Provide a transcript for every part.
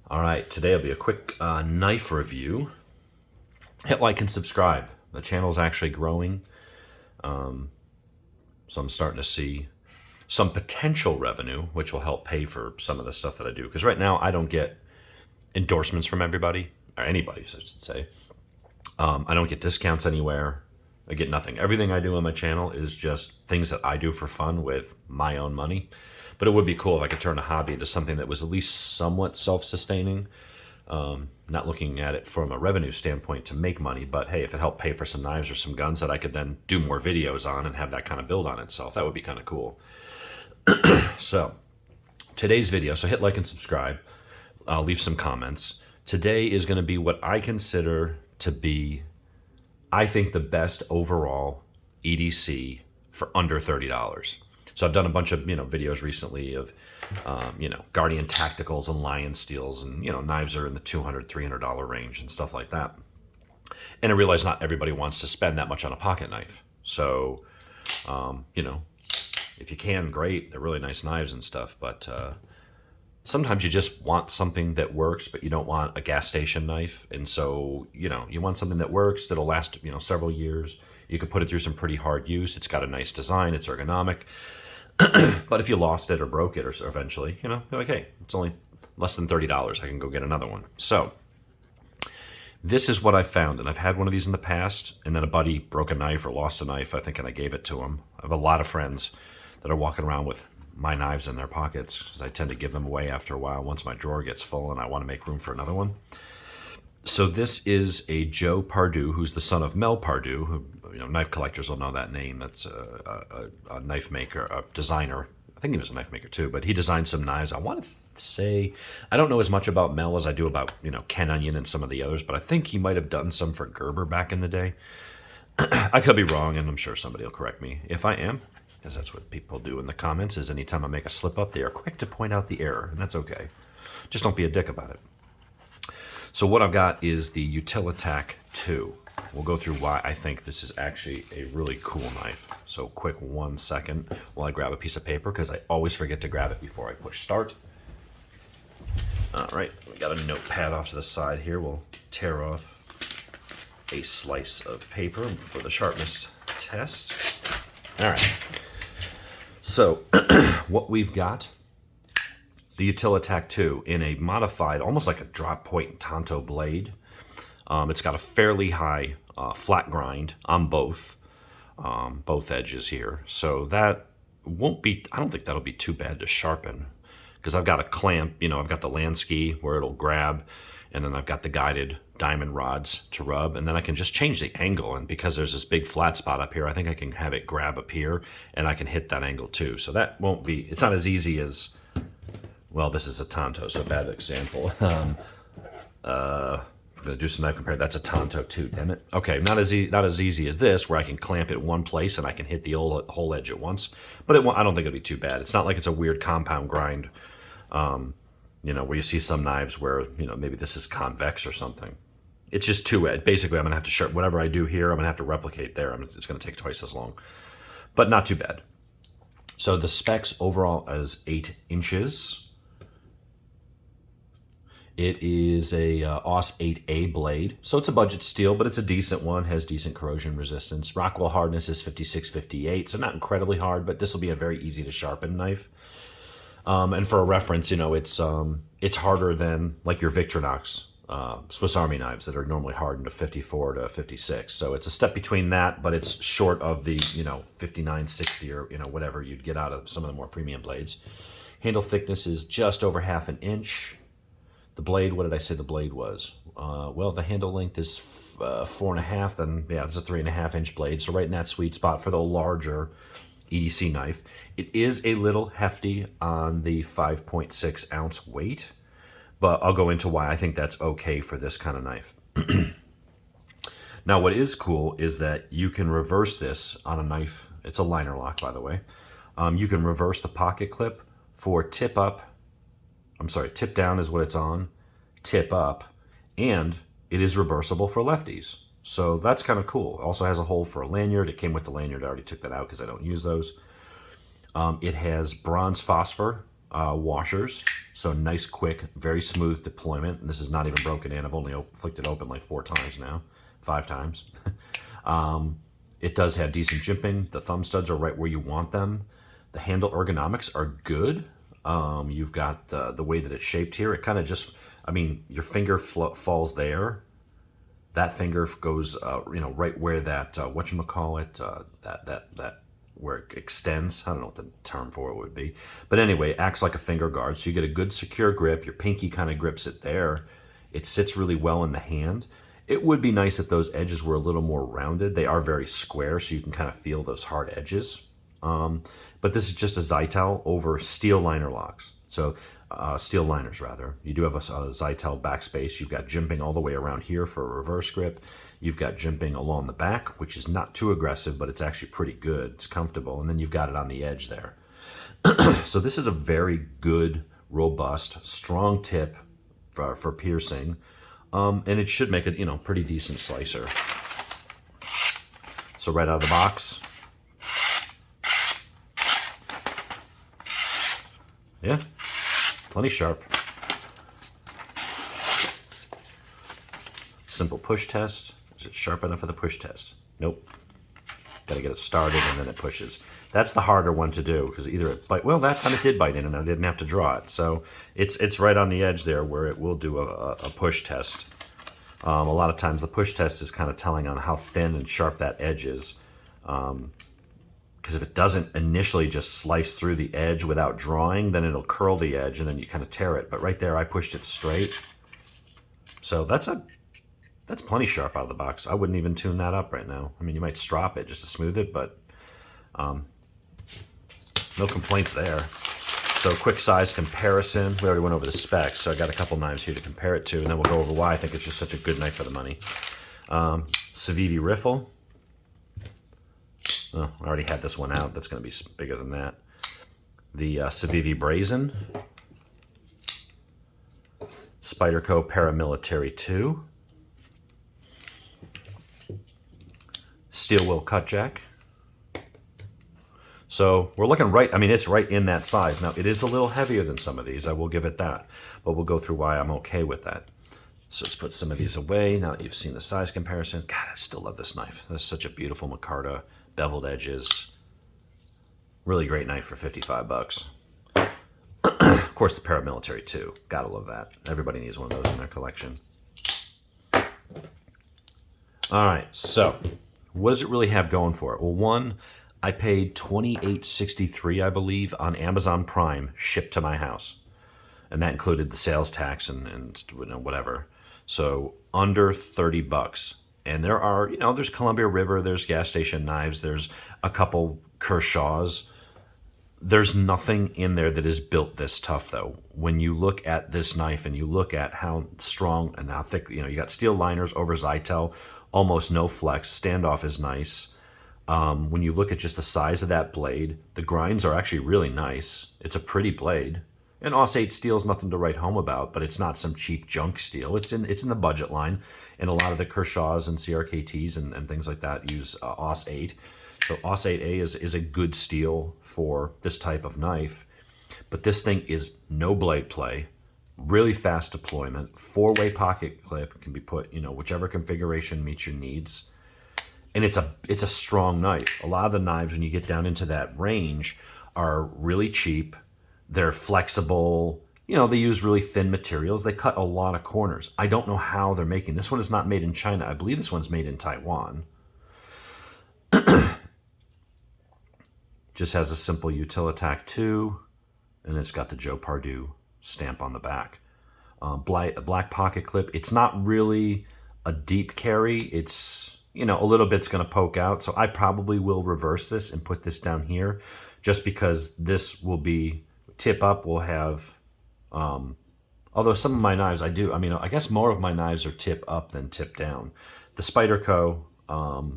All right, today will be a quick knife review. Hit like and subscribe. The channel is actually growing, so I'm starting to see some potential revenue, which will help pay for some of the stuff that I do. Because right now I don't get endorsements from everybody, or anybody, I should say. I don't get discounts anywhere. I get nothing. Everything I do on my channel is just things that I do for fun with my own money. But it would be cool if I could turn a hobby into something that was at least somewhat self-sustaining. Not looking at it from a revenue standpoint to make money, but hey, if it helped pay for some knives or some guns that I could then do more videos on and have that kind of build on itself, that would be kind of cool. So, today's video, so hit like and subscribe. Leave some comments. Today is going to be what I consider to be, I think, the best overall EDC for under $30. So I've done a bunch of videos recently of Guardian Tacticals and Lion Steels, and knives are in the $200, $300 range and stuff like that. And I realize not everybody wants to spend that much on a pocket knife. So if you can, great. They're really nice knives and stuff, but sometimes you just want something that works, but you don't want a gas station knife. And so, you want something that works, that'll last, several years. You could put it through some pretty hard use. It's got a nice design. It's ergonomic. But if you lost it or broke it or so eventually, you're like, hey, it's only less than $30. I can go get another one. So this is what I found. And I've had one of these in the past. And then a buddy broke a knife or lost a knife, I think, and I gave it to him. I have a lot of friends that are walking around with my knives in their pockets because I tend to give them away after a while once my drawer gets full and I want to make room for another one. So this is a Joe Pardue, who's the son of Mel Pardue, who, knife collectors will know that name. That's a knife maker, a designer. I think he was a knife maker too, but he designed some knives. I want to say, I don't know as much about Mel as I do about, Ken Onion and some of the others, but I think he might have done some for Gerber back in the day. I could be wrong, and I'm sure somebody will correct me if I am, because that's what people do in the comments, is anytime I make a slip up, they are quick to point out the error, and that's okay. Just don't be a dick about it. So what I've got is the Utilitac 2. We'll go through why I think this is actually a really cool knife. So quick 1 second while I grab a piece of paper, because I always forget to grab it before I push start. All right, we got a notepad off to the side here. We'll tear off a slice of paper for the sharpness test. All right, so what we've got, the Utilitac 2 in a modified, almost like a drop point Tanto blade. It's got a fairly high flat grind on both edges here. So that won't be, I don't think that'll be too bad to sharpen, because I've got a clamp, I've got the Lansky where it'll grab, and then I've got the guided diamond rods to rub, and then I can just change the angle. And because there's this big flat spot up here, I think I can have it grab up here, and I can hit that angle too. So that won't be, it's not as easy as, well, this is a Tanto, so bad example. I'm gonna do some knife compare. That's a Tanto too, damn it. Okay, not as easy as this, where I can clamp it in one place and I can hit the whole edge at once. But I don't think it'll be too bad. It's not like it's a weird compound grind, where you see some knives where maybe this is convex or something. It's just two edge. Basically, I'm gonna have to sharpen whatever I do here. I'm gonna have to replicate there. It's gonna take twice as long, but not too bad. So the specs overall is 8 inches. It is a AUS 8A blade, so it's a budget steel, but it's a decent one, has decent corrosion resistance. Rockwell hardness is 56-58, so not incredibly hard, but this will be a very easy to sharpen knife. And for a reference, it's harder than like your Victorinox Swiss Army knives that are normally hardened to 54 to 56. So it's a step between that, but it's short of the 59, 60, or whatever you'd get out of some of the more premium blades. Handle thickness is just over 1/2 inch. The blade, what did I say the blade was? Well, the handle length is 4.5, then yeah, it's a 3.5 inch blade. So right in that sweet spot for the larger EDC knife. It is a little hefty on the 5.6 ounce weight, but I'll go into why I think that's okay for this kind of knife. Now, what is cool is that you can reverse this on a knife. It's a liner lock, by the way. You can reverse the pocket clip for tip up. I'm sorry, tip down is what it's on, tip up, and it is reversible for lefties. So that's kind of cool. It also has a hole for a lanyard. It came with the lanyard. I already took that out because I don't use those. It has bronze phosphor washers. So nice, quick, very smooth deployment. And this is not even broken in. I've only flicked it open like 4 times now, 5 times. It does have decent jimping. The thumb studs are right where you want them. The handle ergonomics are good. You've got the way that it's shaped here. It kind of just, I mean, your finger falls there. That finger goes, right where that, whatchamacallit, that where it extends. I don't know what the term for it would be. But anyway, acts like a finger guard. So you get a good secure grip. Your pinky kind of grips it there. It sits really well in the hand. It would be nice if those edges were a little more rounded. They are very square, so you can kind of feel those hard edges. But this is just a Zytel over steel liner locks. So steel liners, rather. You do have a Zytel backspace. You've got jimping all the way around here for a reverse grip. You've got jimping along the back, which is not too aggressive, but it's actually pretty good. It's comfortable. And then you've got it on the edge there. So this is a very good, robust, strong tip for piercing. And it should make it, pretty decent slicer. So right out of the box. Yeah, plenty sharp. Simple push test. Is it sharp enough for the push test? Nope. Got to get it started and then it pushes. That's the harder one to do because either it bite. Well, that time it did bite in and I didn't have to draw it. So it's right on the edge there where it will do a push test. A lot of times the push test is kind of telling on how thin and sharp that edge is. Because if it doesn't initially just slice through the edge without drawing, then it'll curl the edge and then you kind of tear it. But right there, I pushed it straight. So that's plenty sharp out of the box. I wouldn't even tune that up right now. I mean, you might strop it just to smooth it, but no complaints there. So quick size comparison. We already went over the specs, so I got a couple knives here to compare it to, and then we'll go over why I think it's just such a good knife for the money. Civivi Riffle. Oh, I already had this one out. That's going to be bigger than that. The Civivi Brazen. Spyderco Paramilitary 2. Steel Will Cut Jack. So we're looking right, I mean, it's right in that size. Now, it is a little heavier than some of these. I will give it that. But we'll go through why I'm okay with that. So let's put some of these away now that you've seen the size comparison. God, I still love this knife. That's such a beautiful micarta. Beveled edges. Really great knife for 55 bucks. Of course, the Paramilitary 2. Gotta love that. Everybody needs one of those in their collection. All right, so what does it really have going for it? Well, one, I paid $28.63, I believe, on Amazon Prime shipped to my house. And that included the sales tax and whatever. So under 30 bucks. And there are, there's Columbia River, there's gas station knives, there's a couple Kershaws. There's nothing in there that is built this tough, though. When you look at this knife and you look at how strong and how thick, you got steel liners over Zytel, almost no flex, standoff is nice. When you look at just the size of that blade, the grinds are actually really nice. It's a pretty blade. And Aus 8 steel is nothing to write home about, but it's not some cheap junk steel. It's in the budget line, and a lot of the Kershaws and CRKTs and things like that use Aus 8. So Aus 8A is a good steel for this type of knife, but this thing is no blade play, really fast deployment, 4-way pocket clip can be put, whichever configuration meets your needs, and it's a strong knife. A lot of the knives, when you get down into that range, are really cheap. They're flexible. They use really thin materials. They cut a lot of corners. I don't know how they're making. This one is not made in China. I believe this one's made in Taiwan. Just has a simple Utilitac 2, and it's got the Joe Pardue stamp on the back. Black pocket clip. It's not really a deep carry. It's, a little bit's going to poke out. So I probably will reverse this and put this down here just because this will be... Tip up will have, although some of my knives I guess more of my knives are tip up than tip down. The Spyderco, ow,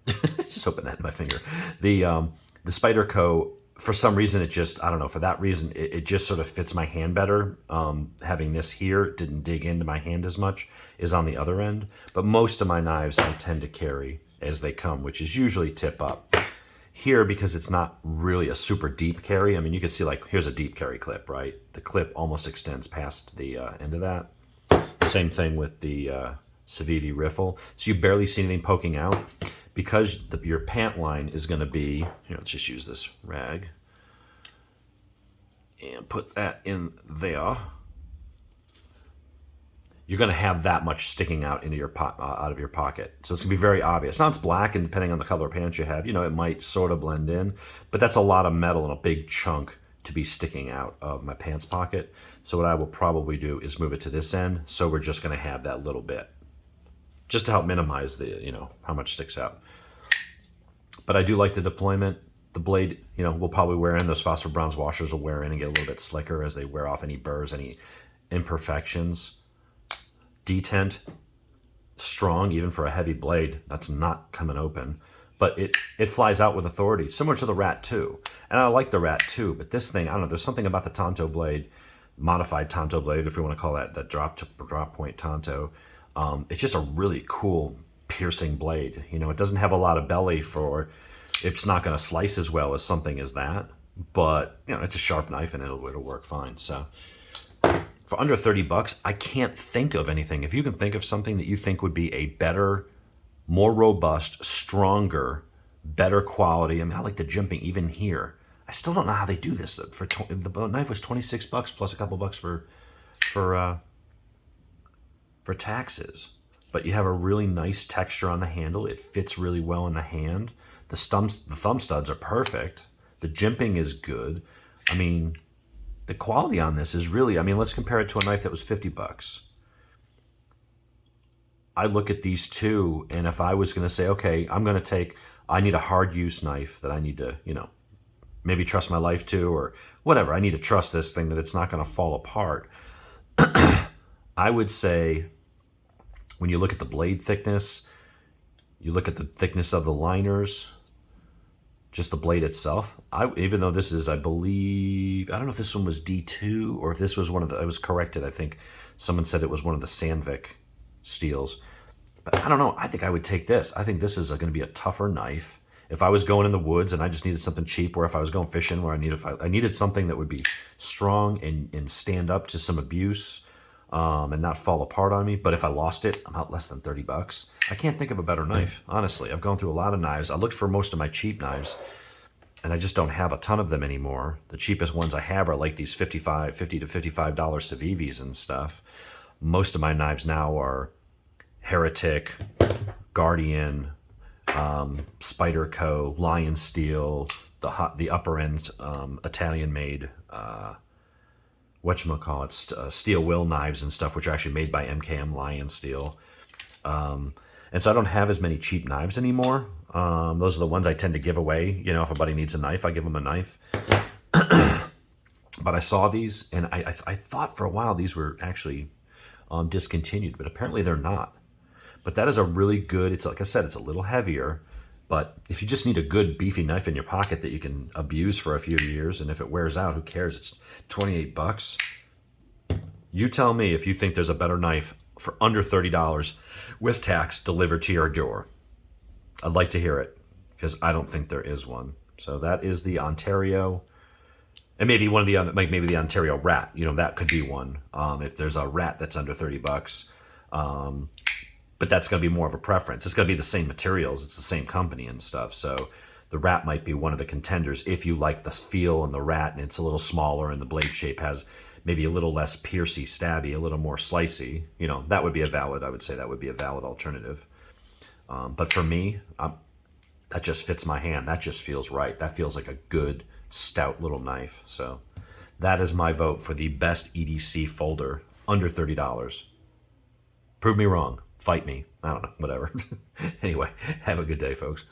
just open that in my finger. The Spyderco, for some reason, it just, I don't know, for that reason, it just sort of fits my hand better. Having this here didn't dig into my hand as much, is on the other end. But most of my knives I tend to carry as they come, which is usually tip up. Here, because it's not really a super deep carry, I mean, you can see like, here's a deep carry clip, right? The clip almost extends past the end of that. Same thing with the Civivi riffle. So you barely see anything poking out because your pant line is going to be, here, let's just use this rag and put that in there. You're going to have that much sticking out into your out of your pocket. So it's going to be very obvious. Now it's black, and depending on the color of pants you have, it might sort of blend in, but that's a lot of metal and a big chunk to be sticking out of my pants pocket. So what I will probably do is move it to this end, so we're just going to have that little bit, just to help minimize the, how much sticks out. But I do like the deployment. The blade, will probably wear in. Those phosphor bronze washers will wear in and get a little bit slicker as they wear off any burrs, any imperfections. Detent, strong even for a heavy blade. That's not coming open, but it flies out with authority, similar to the Rat 2. And I like the Rat 2, but this thing, I don't know, there's something about the Tonto blade, modified Tonto blade, if you want to call that drop point Tonto. It's just a really cool piercing blade. It doesn't have a lot of belly for, it's not going to slice as well as something as that, but it's a sharp knife and it'll work fine. So for under 30 bucks, I can't think of anything. If you can think of something that you think would be a better, more robust, stronger, better quality. I mean, I like the jimping even here. I still don't know how they do this. The knife was 26 bucks plus a couple bucks for taxes. But you have a really nice texture on the handle. It fits really well in the hand. The thumb studs are perfect. The jimping is good. I mean, the quality on this is really, let's compare it to a knife that was 50 bucks. I look at these two, and if I was going to say, okay, I need a hard use knife that I need to, maybe trust my life to, or whatever. I need to trust this thing that it's not going to fall apart. I would say, when you look at the blade thickness, you look at the thickness of the liners, just the blade itself. Even though this is, I believe, I don't know if this one was D2 or if this was one of the, it was corrected. I think someone said it was one of the Sandvik steels. But I don't know. I think I would take this. I think this is going to be a tougher knife. If I was going in the woods and I just needed something cheap, or if I was going fishing where I needed something that would be strong and stand up to some abuse, and not fall apart on me. But if I lost it, I'm out less than 30 bucks. I can't think of a better knife, honestly. I've gone through a lot of knives. I looked for most of my cheap knives, and I just don't have a ton of them anymore. The cheapest ones I have are like these $50 to $55 Civivis and stuff. Most of my knives now are Heretic, Guardian, Spyderco, Lion Steel, the upper end Italian-made steel will knives and stuff, which are actually made by MKM Lion Steel. And so I don't have as many cheap knives anymore. Those are the ones I tend to give away. If a buddy needs a knife, I give them a knife. But I saw these, and I thought for a while these were actually discontinued, but apparently they're not. But that is a really good, it's like I said, it's a little heavier, but if you just need a good beefy knife in your pocket that you can abuse for a few years, and if it wears out, who cares? It's 28 bucks. You tell me if you think there's a better knife for under $30 with tax delivered to your door. I'd like to hear it, because I don't think there is one. So that is the Ontario, and maybe one of the other, like maybe the Ontario Rat. That could be one. If there's a Rat that's under 30 bucks. But that's going to be more of a preference. It's going to be the same materials. It's the same company and stuff. So the Rat might be one of the contenders if you like the feel and the Rat, and it's a little smaller and the blade shape has maybe a little less piercy, stabby, a little more slicey. That would be I would say that would be a valid alternative. But for me, that just fits my hand. That just feels right. That feels like a good, stout little knife. So that is my vote for the best EDC folder under $30. Prove me wrong. Fight me. I don't know. Whatever. Anyway, have a good day, folks.